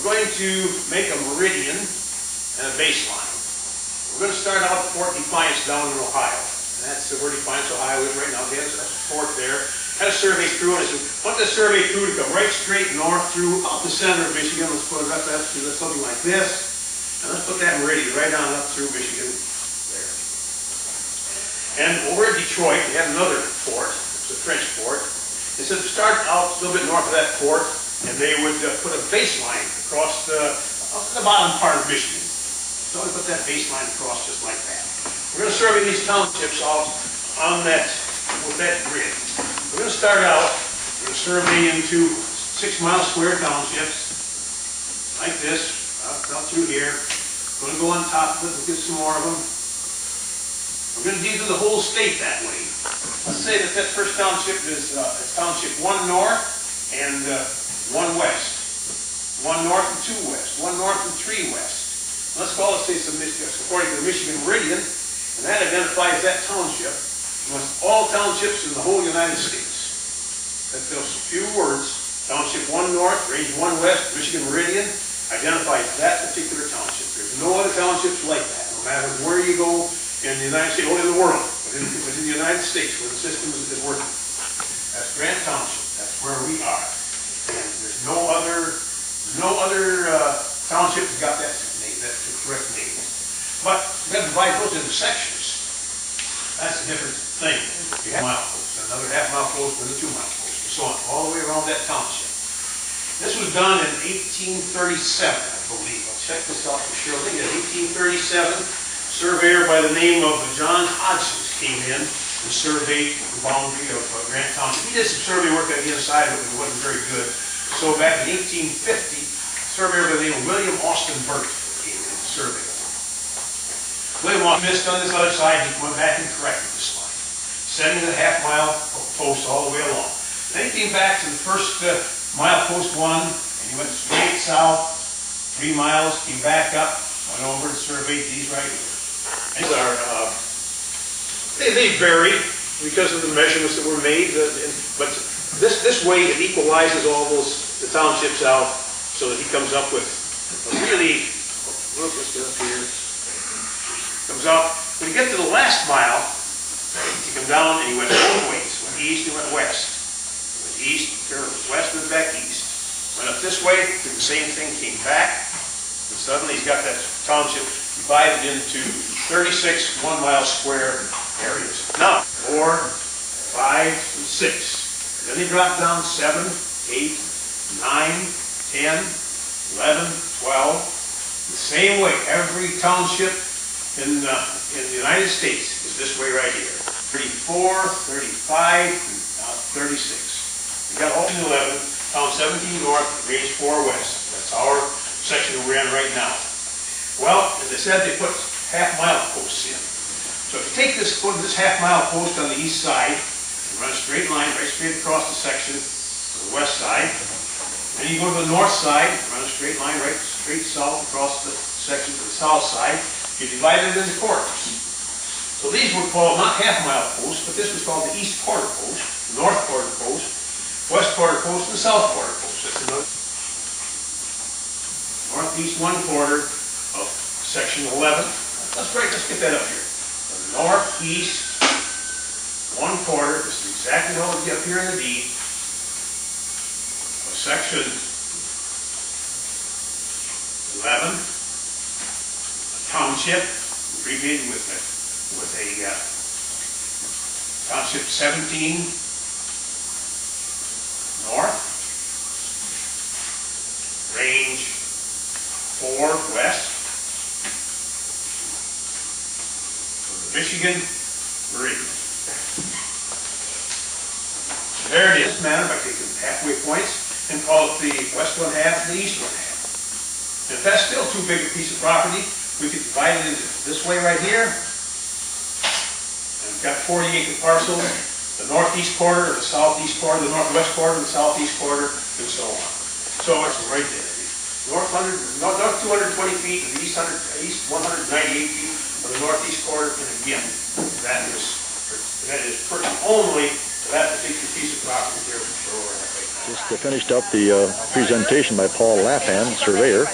going to make a meridian and a baseline. We're going to start out at Fort Defiance down in Ohio. And that's where Defiance, Ohio is right now. They have a fort there. Had a survey through, and I said, want the survey through to come right straight north through up the center of Michigan. Let's put it up to something like this. And let's put that meridian right on up through Michigan there. And over at Detroit, we had another fort. It's a French fort. They said to start out a little bit north of that fort, and they would put a baseline across the bottom part of Michigan. So we put that baseline across just like that. We're going to survey these townships out on that, with that grid. We're going to start out, we're going to survey into 6-mile square townships, like this, out through here. We're going to go on top of it and get some more of them. We're going to do the whole state that way. Let's say that first township is township 1 north and 1 west. 1 north and 2 west. 1 north and 3 west. Let's call it, say, according to the Michigan Meridian, and that identifies that township amongst all townships in the whole United States. That those few words, township 1 north, range 1 west, Michigan Meridian, identifies that particular township. There's no other townships like that, no matter where you go in the United States, only in the world, but in the United States where the system is working. That's Grant Township. That's where we are. And there's no other township that's got that name, that's the correct name. But we've got to divide those into sections. That's a different thing. You have a mile post, another half-mile post, and a 2-mile post, and so on, all the way around that township. This was done in 1837, I believe. I'll check this out for sure. I think in 1837, a surveyor by the name of John Hodgson came in and surveyed the boundary of Grant Township. He did some survey work on the inside of it, but it wasn't very good. So back in 1850, a surveyor by the name of William Austin Burt came in and surveyed. William Austin missed on this other side. He went back and corrected this line, setting the half-mile post all the way along. Then he came back to the first mile post 1, and he went straight south 3 miles, came back up, went over and surveyed these right here. These are, they vary because of the measurements that were made, but this way it equalizes all the townships out so that he comes up with a really, look, let's get up here, comes out, when you get to the last mile, he came down and he went both ways, went east and went west. He went east, turned west, went back east. Went up this way, did the same thing, came back, and suddenly he's got that township divided into 36 1-mile square areas. Now, 4, 5, and 6. Then he dropped down 7, 8, 9, 10, 11, 12. The same way, every township in the United States is this way right here. 34, 35, and now 36. We got all 11, town 17 north, range 4 west. That's our section we're in right now. Well, as I said, they put half-mile posts in. So if you take this half-mile post on the east side, you run a straight line right straight across the section to the west side. Then you go to the north side, run a straight line right straight south across the section to the south side. You divide it into quarters. So these were called not half-mile posts, but this was called the east quarter post, the north quarter post, west quarter post, and the south quarter post. That's another northeast 1 quarter of section 11. Let's get that up here. The northeast 1 quarter, this is exactly how it would get up here in the deed, of section 11, a township, abbreviated with a township 17 north, range 4 west, Michigan Meridian. There it is. Manner by taking halfway points and call it the west 1/2 and the east 1/2. If that's still too big a piece of property, we could divide it into this way right here. And we've got 40-acre parcels, the northeast quarter, the southeast quarter, the northwest quarter, the southeast quarter, and so on. So it's right there. North 220 feet, and the east 198 feet of the northeast quarter, and again, that is pertinent only to that particular piece of property here. They finished up the presentation by Paul Lapham, surveyor.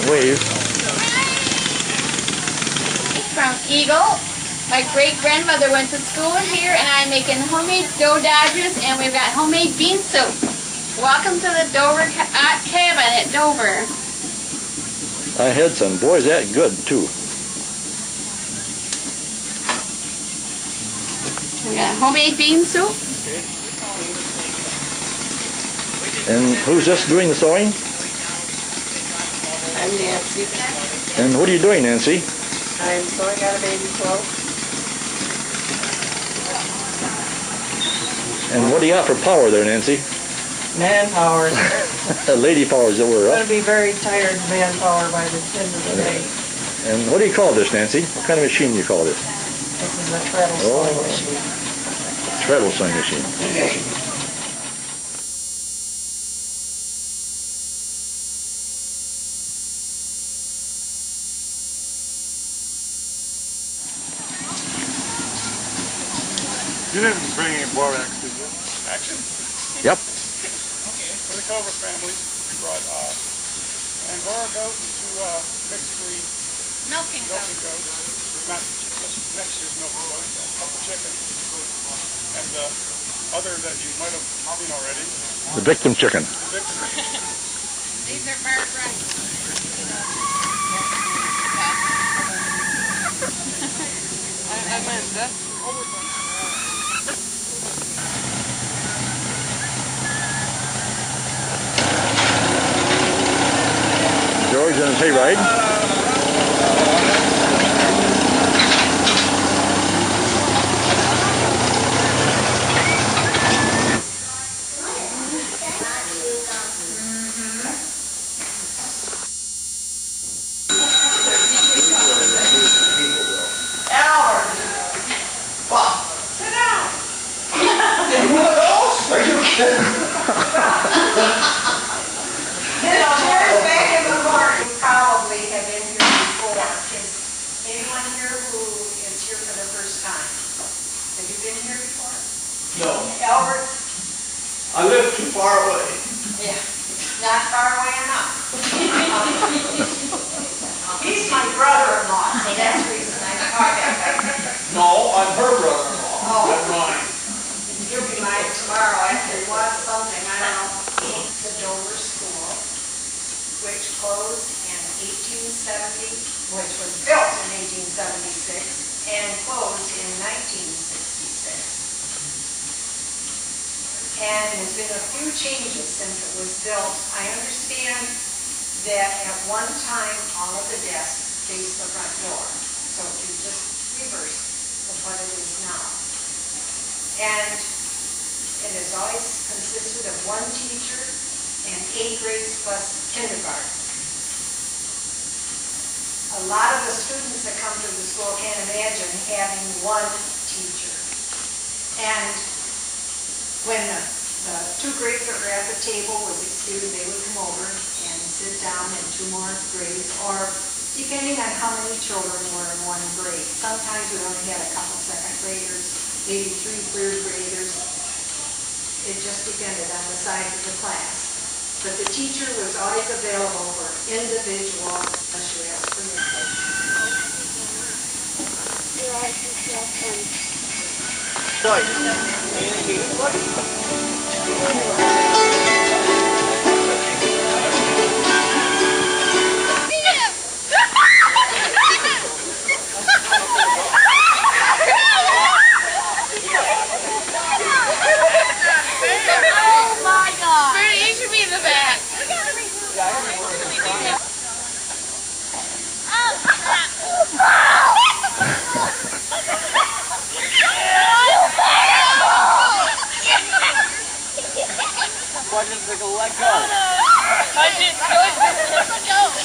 Wave. From Eagle. My great-grandmother went to school here, and I'm making homemade dough dodgers, and we've got homemade bean soup. Welcome to the Dover cabin at Dover. I had some. Boy, is that good, too. We got homemade bean soup. And who's just doing the sewing? I'm Nancy. And what are you doing, Nancy? I'm sewing out a baby cloak. And what do you got for power there, Nancy? Manpower. Lady power, as it were. Going to be very tired manpower by the end of the day. And what do you call this, Nancy? What kind of machine do you call this? This is a treadle sewing machine. Treadle sewing machine. You didn't bring any borax, did you? Action? Yep. Okay. For the Cobra family, we brought Angora goat to mixed breed Milking goat. Not just next year's milking goat, a couple chicken. And the other that you might have seen already. The victim chicken. The victim. These are bird rights. George on his hayride. I live too far away. Yeah, not far away enough. He's my brother-in-law, so that's the reason I talk that way. No, I'm her brother-in-law. Oh. Not mine. You'll be mine tomorrow after you want something, I don't know. The Dover School, which closed in 1870, which was built in 1876 and closed in 1966. And there's been a few changes since it was built. I understand that at one time, all of the desks faced the front door. So you just reverse of what it is now. And it has always consisted of one teacher and 8 grades plus kindergarten. A lot of the students that come to the school can't imagine having one teacher. And when the 2 grades that were at the table was excused, they would come over and sit down in 2 more grades, or depending on how many children were in one grade. Sometimes we only had a couple 2nd graders, maybe 3 3rd graders. It just depended on the size of the class. But the teacher was always available for individual, unless you asked permission. Oh my God! Bernie, you should be in the back. quadruple let go. I did good. Go.